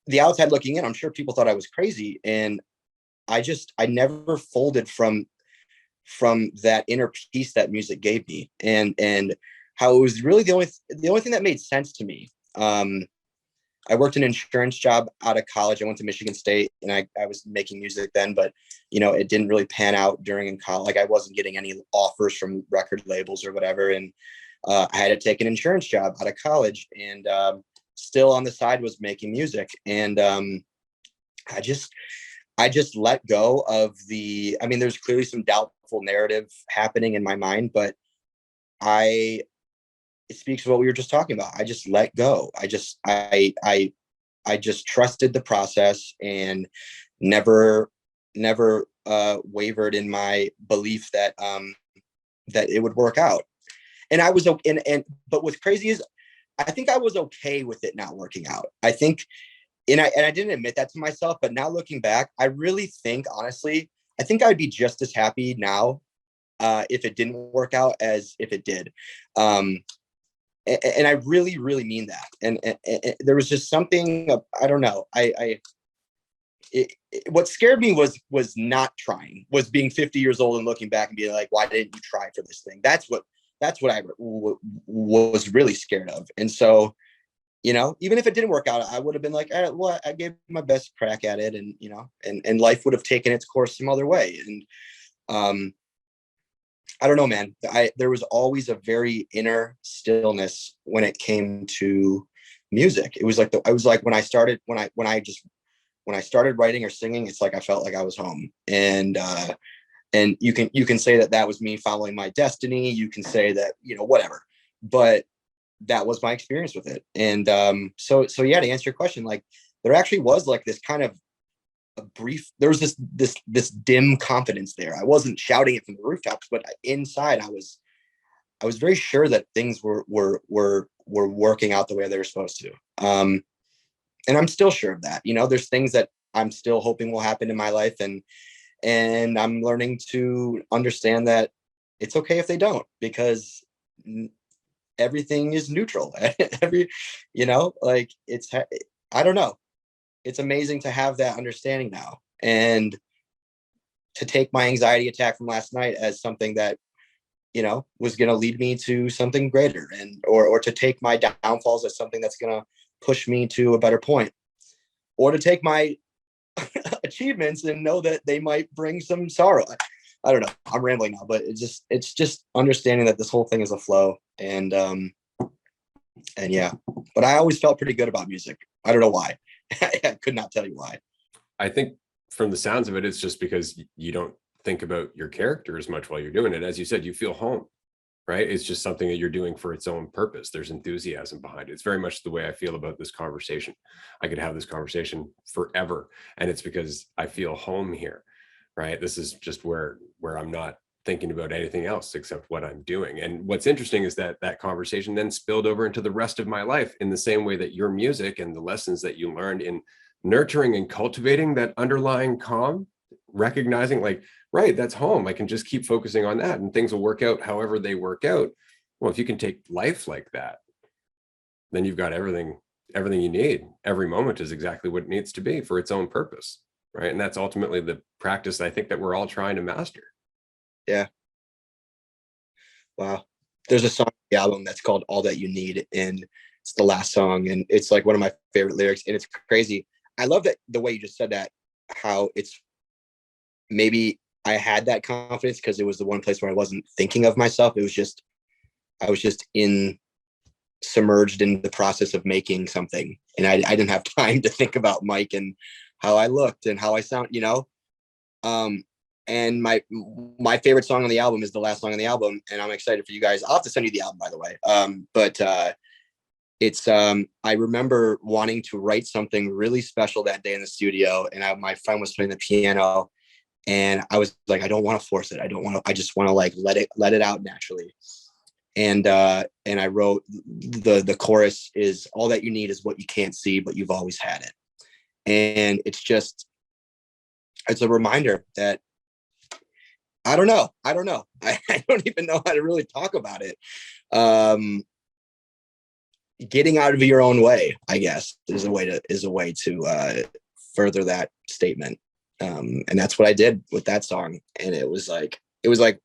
the outside looking in, I'm sure people thought I was crazy. And I never folded from that inner peace that music gave me, and how it was really the only thing that made sense to me. I worked an insurance job out of college. I went to Michigan State, and I was making music then, but it didn't really pan out during in college. Like, I wasn't getting any offers from record labels or whatever. And I had to take an insurance job out of college, and still on the side was making music. And I just let go of there's clearly some doubtful narrative happening in my mind, but it speaks to what we were just talking about. I just let go. I just trusted the process and never wavered in my belief that it would work out. And I was but what's crazy is, I think I was okay with it not working out. I think, and I didn't admit that to myself, but now looking back, I really think, honestly, I think I'd be just as happy now if it didn't work out as if it did. And I really, really mean that. And there was just something, I don't know. What scared me was not trying, was being 50 years old and looking back and being like, why didn't you try for this thing? That's what I was really scared of. And so, even if it didn't work out, I would have been like, all right, well, I gave my best crack at it, and, and life would have taken its course some other way. And, I don't know, man. There was always a very inner stillness when it came to music. It was like when I started writing or singing, it's like I felt like I was home. And you can say that was me following my destiny. You can say that, whatever, but that was my experience with it. And so yeah, to answer your question, like, there actually was like this kind of there was this dim confidence there. I wasn't shouting it from the rooftops, but inside I was very sure that things were working out the way they were supposed to. And I'm still sure of that. There's things that I'm still hoping will happen in my life, and I'm learning to understand that it's okay if they don't, because everything is neutral. I don't know. It's amazing to have that understanding now, and to take my anxiety attack from last night as something that, was going to lead me to something greater, or to take my downfalls as something that's going to push me to a better point, or to take my achievements and know that they might bring some sorrow. I don't know. I'm rambling now, but it's just understanding that this whole thing is a flow. And yeah, but I always felt pretty good about music. I don't know why. I could not tell you why. I think from the sounds of it, it's just because you don't think about your character as much while you're doing it. As you said, you feel home, right? It's just something that you're doing for its own purpose. There's enthusiasm behind it. It's very much the way I feel about this conversation. I could have this conversation forever, and it's because I feel home here, right? This is just where I'm not thinking about anything else except what I'm doing. And what's interesting is that conversation then spilled over into the rest of my life, in the same way that your music and the lessons that you learned in nurturing and cultivating that underlying calm, recognizing like, right, that's home. I can just keep focusing on that, and things will work out however they work out. Well, if you can take life like that, then you've got everything you need. Every moment is exactly what it needs to be for its own purpose, right? And that's ultimately the practice I think that we're all trying to master. Yeah. Wow. There's a song on the album that's called All That You Need. And It's the last song, and it's like one of my favorite lyrics, and it's crazy. I love that the way you just said that, how it's maybe I had that confidence because it was the one place where I wasn't thinking of myself. It was just, I was just submerged in the process of making something. And I didn't have time to think about Mike and how I looked and how I sound, and my favorite song on the album is the last song on the album. And I'm excited for you guys. I'll have to send you the album, by the way. But it's, I remember wanting to write something really special that day in the studio. And my friend was playing the piano, and I was like, I don't want to force it. I just want to like, let it out naturally. And I wrote the chorus is, all that you need is what you can't see, but you've always had it. And it's a reminder that I don't know. I don't even know how to really talk about it. Getting out of your own way, I guess, is a way to further that statement. And that's what I did with that song. And it was like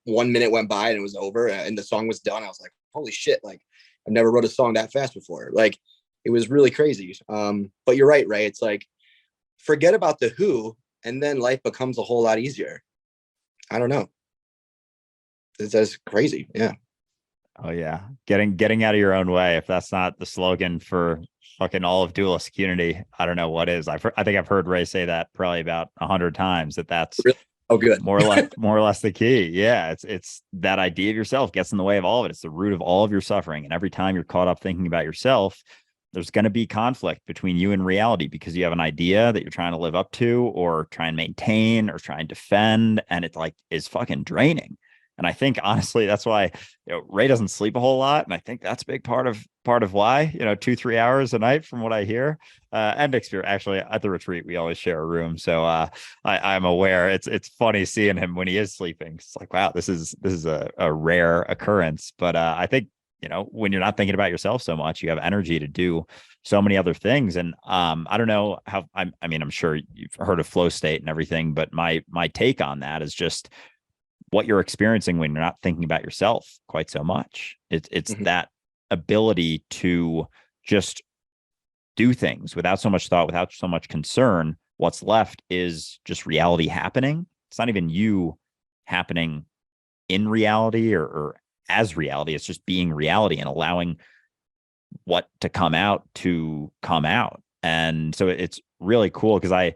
1 minute went by and it was over and the song was done. I was like, holy shit. Like, I've never wrote a song that fast before. Like, it was really crazy. But you're right, Ray. It's like, forget about the who, and then life becomes a whole lot easier. I don't know. That's crazy. Yeah. Oh yeah. Getting out of your own way. If that's not the slogan for fucking all of Dualistic Unity, I don't know what is. I think I've heard Ray say that probably about 100 times, that's really? Oh, good. more or less the key. Yeah. It's that idea of yourself gets in the way of all of it. It's the root of all of your suffering. And every time you're caught up thinking about yourself, there's going to be conflict between you and reality, because you have an idea that you're trying to live up to or try and maintain or try and defend. And it like is fucking draining. And I think honestly, that's why Ray doesn't sleep a whole lot. And I think that's a big part of why, 2-3 hours a night from what I hear, and experience. Actually, at the retreat, we always share a room. So I'm aware it's funny seeing him when he is sleeping. It's like, wow, this is a rare occurrence. But I think, when you're not thinking about yourself so much, you have energy to do so many other things. And I don't know how, I mean, I'm sure you've heard of flow state and everything, but my take on that is just what you're experiencing when you're not thinking about yourself quite so much. It's that ability to just do things without so much thought, without so much concern. What's left is just reality happening. It's not even you happening in reality or as reality. It's just being reality and allowing what to come out. And so it's really cool because I,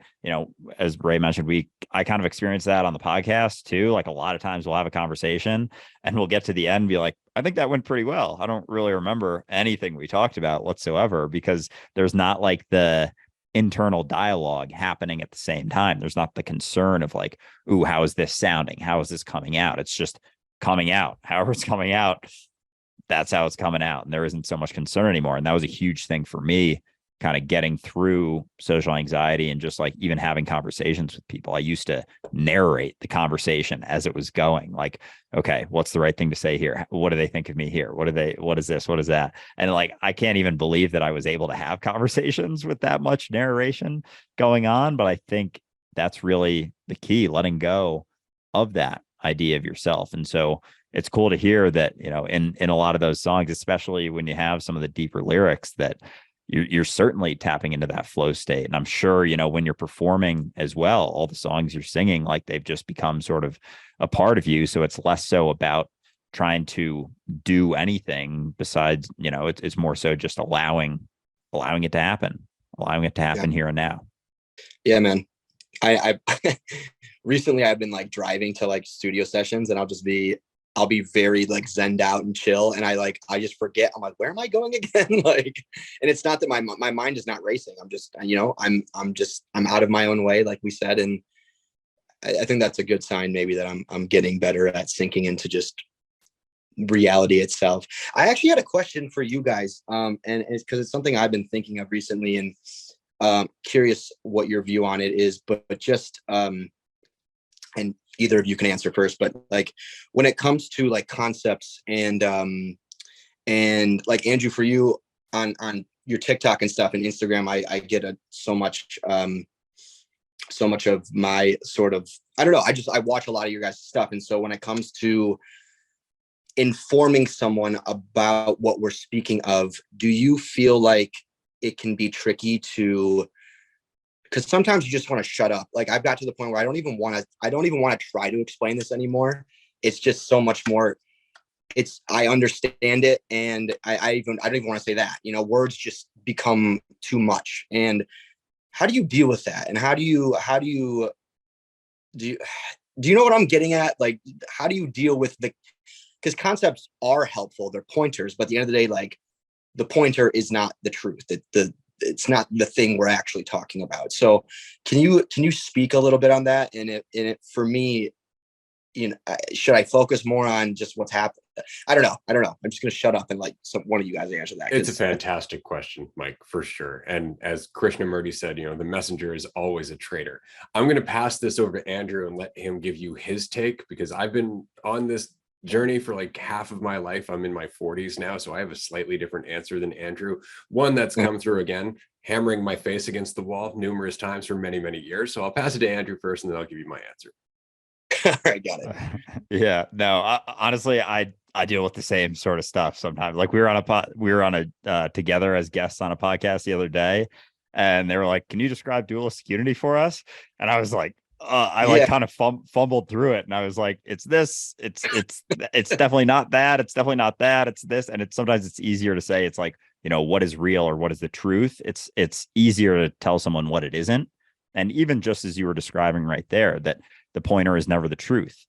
as Ray mentioned, I kind of experienced that on the podcast too. Like, a lot of times we'll have a conversation and we'll get to the end and be like, I think that went pretty well. I don't really remember anything we talked about whatsoever, because there's not like the internal dialogue happening at the same time. There's not the concern of like, ooh, how is this sounding? How is this coming out? It's just coming out. However it's coming out, that's how it's coming out. And there isn't so much concern anymore. And that was a huge thing for me, kind of getting through social anxiety and just like even having conversations with people. I used to narrate the conversation as it was going, like, okay, what's the right thing to say here? What do they think of me here? What is this? What is that? And like, I can't even believe that I was able to have conversations with that much narration going on. But I think that's really the key, letting go of that idea of yourself. And so it's cool to hear that, in a lot of those songs, especially when you have some of the deeper lyrics, that you're certainly tapping into that flow state. And I'm sure, when you're performing as well, all the songs you're singing, like, they've just become sort of a part of you. So it's less so about trying to do anything besides, it's more so just allowing it to happen, here and now. Yeah, man. I recently I've been like driving to like studio sessions, and I'll be very like zenned out and chill. And I just forget. I'm like, where am I going again? Like, and it's not that my mind is not racing. I'm just, I'm out of my own way, like we said. And I think that's a good sign maybe that I'm getting better at sinking into just reality itself. I actually had a question for you guys. And it's because it's something I've been thinking of recently, and curious what your view on it is, but just, and either of you can answer first, but like, when it comes to like concepts and like, Andrew, for you on your TikTok and stuff and Instagram, I get so much of my sort of, I don't know, I watch a lot of your guys' stuff. And so when it comes to informing someone about what we're speaking of, do you feel like it can be tricky to, because sometimes you just want to shut up. Like I've got to the point where I don't even want to try to explain this anymore. It's just so much more. I understand it. And I don't even want to say that, words just become too much. And how do you deal with that? And do you know what I'm getting at? Like, how do you deal with because concepts are helpful. They're pointers, but at the end of the day, like the pointer is not the truth. It's not the thing we're actually talking about. So can you speak a little bit on that? And it for me, should I focus more on just what's happened? I don't know. I'm just going to shut up and one of you guys answer that. It's a fantastic question, Mike, for sure. And as Krishnamurti said, the messenger is always a traitor. I'm going to pass this over to Andrew and let him give you his take, because I've been on this journey for like half of my life. I'm in my 40s now, so I have a slightly different answer than Andrew. One that's come through, again, hammering my face against the wall numerous times for many, many years. So I'll pass it to Andrew first, and then I'll give you my answer. All right, got it. Yeah, no, honestly, I deal with the same sort of stuff sometimes. Like we were on a together as guests on a podcast the other day, and they were like, "Can you describe dualistic unity for us?" And I was like, kind of fumbled through it, and I was like, "It's this. It's definitely not that. It's definitely not that. It's this." And sometimes it's easier to say it's like, what is real or what is the truth. It's easier to tell someone what it isn't. And even just as you were describing right there, that the pointer is never the truth.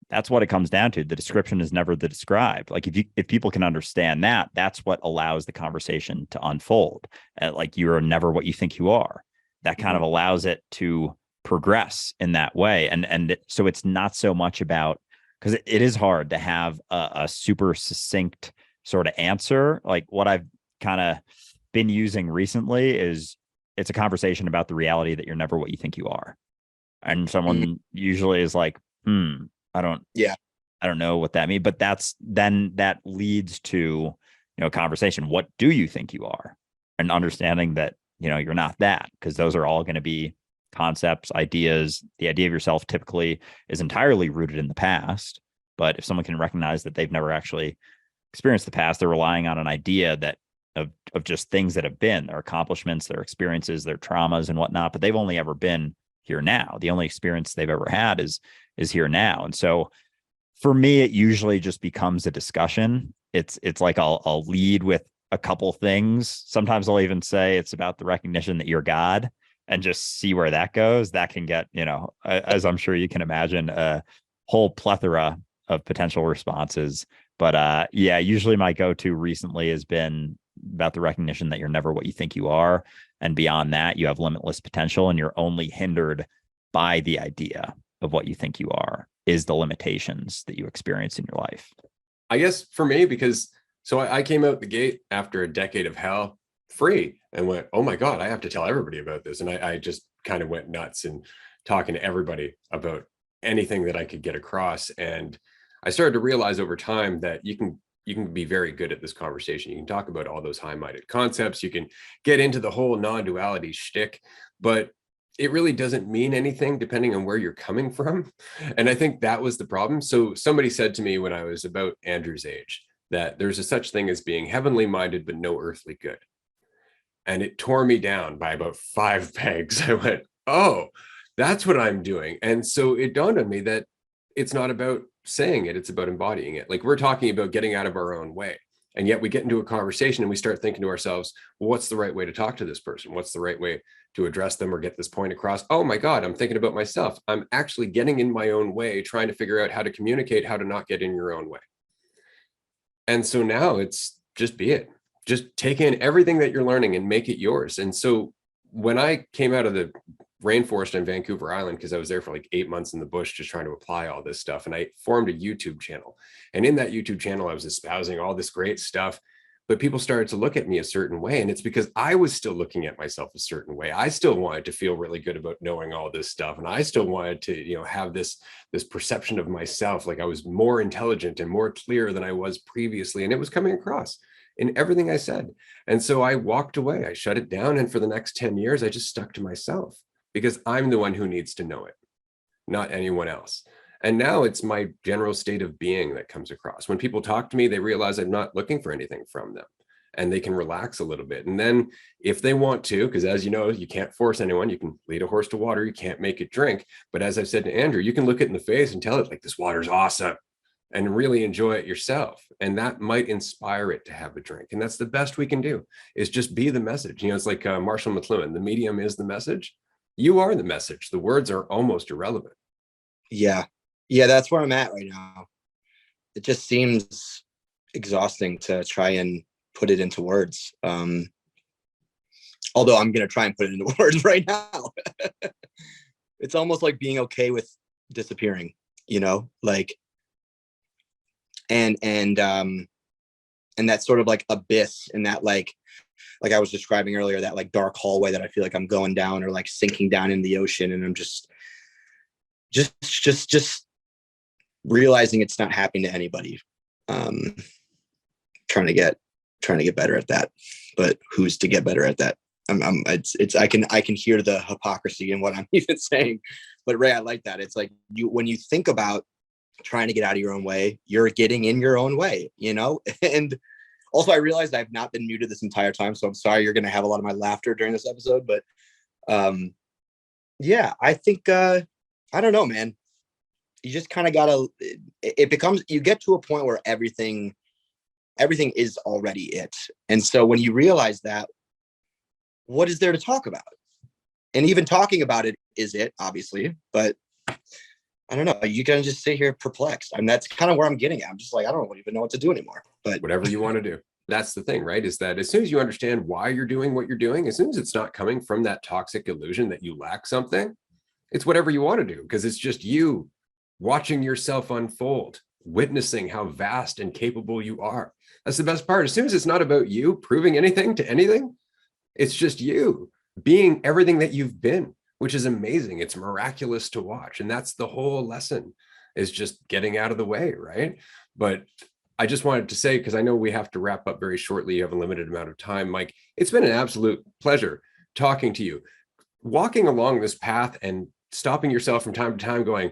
That's what it comes down to. The description is never the described. Like if people can understand that, that's what allows the conversation to unfold. Like you are never what you think you are. That kind of allows it to progress in that way. So it's not so much about, because it is hard to have a super succinct sort of answer. Like what I've kind of been using recently is it's a conversation about the reality that you're never what you think you are. And someone usually is like, I don't know what that means, but that leads to, a conversation. What do you think you are? And understanding that, you're not that, because those are all going to be concepts, ideas. The idea of yourself typically is entirely rooted in the past. But if someone can recognize that they've never actually experienced the past, they're relying on an idea that of just things that have been, their accomplishments, their experiences, their traumas and whatnot, but they've only ever been here now. The only experience they've ever had is here now. And so for me, it usually just becomes a discussion. It's like I'll lead with a couple things. Sometimes I'll even say it's about the recognition that you're God, and just see where that goes. That can get, as I'm sure you can imagine, a whole plethora of potential responses. But usually my go-to recently has been about the recognition that you're never what you think you are. And beyond that, you have limitless potential, and you're only hindered by the idea of what you think you are, is the limitations that you experience in your life. I guess for me, because I came out the gate after a decade of hell free and went, oh my God, I have to tell everybody about this. And I just kind of went nuts and talking to everybody about anything that I could get across. And I started to realize over time that you can be very good at this conversation. You can talk about all those high-minded concepts. You can get into the whole non-duality shtick, but it really doesn't mean anything depending on where you're coming from. And I think that was the problem. So somebody said to me when I was about Andrew's age that there's a such thing as being heavenly minded, but no earthly good. And it tore me down by about 5 pegs. I went, oh, that's what I'm doing. And so it dawned on me that it's not about saying it, it's about embodying it. Like we're talking about getting out of our own way. And yet we get into a conversation and we start thinking to ourselves, well, what's the right way to talk to this person? What's the right way to address them or get this point across? Oh my God, I'm thinking about myself. I'm actually getting in my own way, trying to figure out how to communicate, how to not get in your own way. And so now it's just be it. Just take in everything that you're learning and make it yours. And so when I came out of the rainforest on Vancouver Island, because I was there for like 8 months in the bush just trying to apply all this stuff, and I formed a YouTube channel. And in that YouTube channel, I was espousing all this great stuff, but people started to look at me a certain way. And it's because I was still looking at myself a certain way. I still wanted to feel really good about knowing all this stuff. And I still wanted to, have this perception of myself, like I was more intelligent and more clear than I was previously. And it was coming across in everything I said. And so I walked away, I shut it down. And for the next 10 years, I just stuck to myself because I'm the one who needs to know it, not anyone else. And now it's my general state of being that comes across. When people talk to me, they realize I'm not looking for anything from them, and they can relax a little bit. And then if they want to, because as you know, you can't force anyone, you can lead a horse to water, you can't make it drink. But as I've said to Andrew, you can look it in the face and tell it like, this water's awesome, and really enjoy it yourself. And that might inspire it to have a drink. And that's the best we can do, is just be the message. You know, it's like Marshall McLuhan, the medium is the message. You are the message. The words are almost irrelevant. Yeah. Yeah, that's where I'm at right now. It just seems exhausting to try and put it into words. Although I'm going to try and put it into words right now. It's almost like being okay with disappearing, you know, like, and that sort of like abyss, and that like I was describing earlier, that like dark hallway that I feel like I'm going down, or like sinking down in the ocean, and I'm just realizing it's not happening to anybody. Trying to get better at that, but who's to get better at that? I can hear the hypocrisy in what I'm even saying, but Ray, I like that. It's like when you think about trying to get out of your own way, you're getting in your own way, you know? And also I realized I've not been muted this entire time, so I'm sorry you're going to have a lot of my laughter during this episode, but yeah, I think, I don't know, man. You just kind of gotta, you get to a point where everything is already it. And so when you realize that, what is there to talk about? And even talking about it is it, obviously, but I don't know. You can just sit here perplexed. And that's kind of where I'm getting at. I'm just like, I don't even know what to do anymore. But whatever you want to do. That's the thing, right? Is that as soon as you understand why you're doing what you're doing, as soon as it's not coming from that toxic illusion that you lack something, it's whatever you want to do, because it's just you watching yourself unfold, witnessing how vast and capable you are. That's the best part. As soon as it's not about you proving anything to anything, it's just you being everything that you've been, which is amazing. It's miraculous to watch. And that's the whole lesson, is just getting out of the way, right? But I just wanted to say, because I know we have to wrap up very shortly, you have a limited amount of time, Mike, it's been an absolute pleasure talking to you, walking along this path and stopping yourself from time to time going,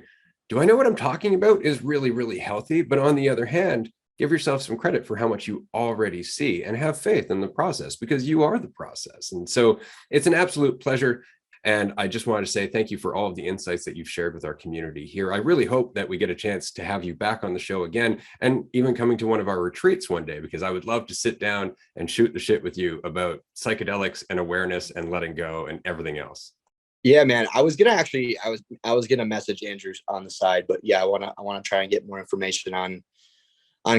do I know what I'm talking about, is really, really healthy. But on the other hand, give yourself some credit for how much you already see, and have faith in the process, because you are the process. And so it's an absolute pleasure. And I just wanted to say thank you for all of the insights that you've shared with our community here. I really hope that we get a chance to have you back on the show again, and even coming to one of our retreats one day, because I would love to sit down and shoot the shit with you about psychedelics and awareness and letting go and everything else. Yeah, man, I was gonna message Andrew on the side, but yeah, I wanna try and get more information on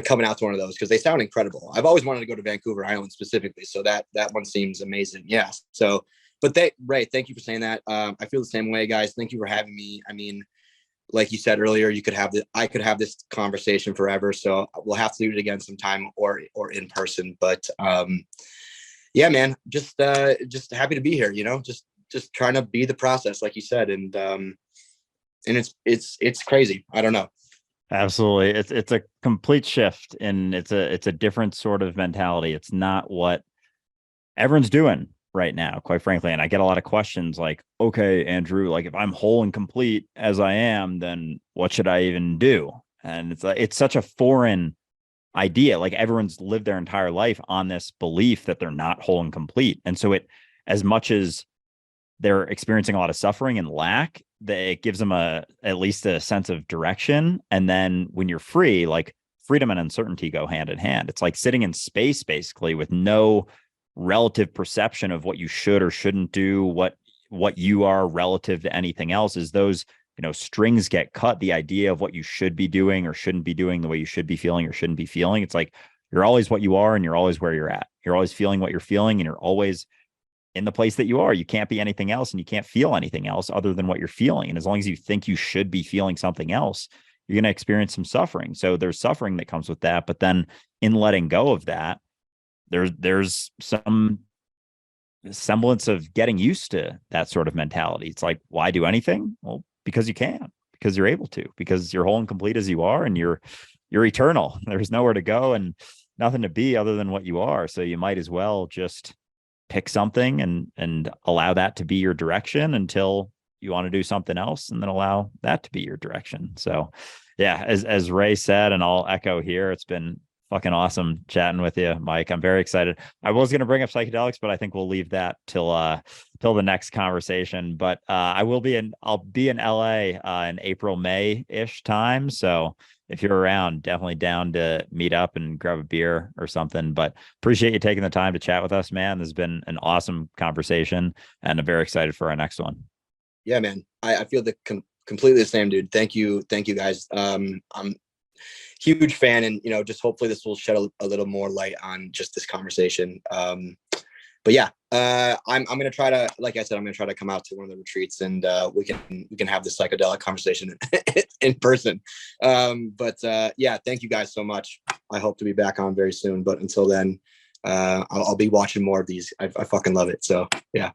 coming out to one of those, because they sound incredible. I've always wanted to go to Vancouver Island specifically, so that one seems amazing. Yeah. So, but Ray, thank you for saying that. I feel the same way, guys. Thank you for having me. I mean, like you said earlier, I could have this conversation forever. So we'll have to do it again sometime, or in person. But yeah, man, just happy to be here. You know, just trying to be the process, like you said, and it's crazy. I don't know. Absolutely. It's a complete shift, and it's a different sort of mentality. It's not what everyone's doing right now, quite frankly. And I get a lot of questions like, okay, Andrew, like if I'm whole and complete as I am, then what should I even do? And it's such a foreign idea. Like everyone's lived their entire life on this belief that they're not whole and complete. And so as much as they're experiencing a lot of suffering and lack, that it gives them at least a sense of direction. And then when you're free, like freedom and uncertainty go hand in hand. It's like sitting in space, basically, with no relative perception of what you should or shouldn't do, what you are relative to anything else. Is those, strings get cut, the idea of what you should be doing or shouldn't be doing, the way you should be feeling or shouldn't be feeling. It's like you're always what you are, and you're always where you're at. You're always feeling what you're feeling, and you're always in the place that you are. You can't be anything else, and you can't feel anything else other than what you're feeling. And as long as you think you should be feeling something else, you're going to experience some suffering. So there's suffering that comes with that. But then in letting go of that, there's some semblance of getting used to that sort of mentality. It's like, why do anything? Well, because you can, because you're able to, because you're whole and complete as you are, and you're eternal. There's nowhere to go and nothing to be other than what you are. So you might as well just pick something and allow that to be your direction until you want to do something else, and then allow that to be your direction. So yeah, as Ray said, and I'll echo here, it's been fucking awesome chatting with you, Mike. I'm very excited. I was going to bring up psychedelics, but I think we'll leave that till the next conversation. But I'll be in LA in April, May-ish time. So if you're around, definitely down to meet up and grab a beer or something. But appreciate you taking the time to chat with us, man. This has been an awesome conversation, and I'm very excited for our next one. Yeah, man. I feel completely the same, dude. Thank you guys. I'm huge fan, and just hopefully this will shed a little more light on just this conversation. But yeah, I'm gonna try to, like I said, I'm gonna try to come out to one of the retreats, and we can have this psychedelic conversation in person. But yeah, thank you guys so much. I hope to be back on very soon, but until then, I'll be watching more of these. I fucking love it. So yeah.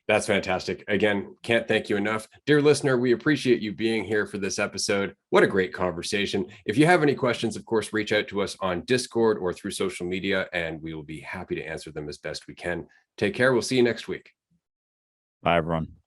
That's fantastic. Again, can't thank you enough. Dear listener, we appreciate you being here for this episode. What a great conversation. If you have any questions, of course, reach out to us on Discord or through social media, and we will be happy to answer them as best we can. Take care. We'll see you next week. Bye, everyone.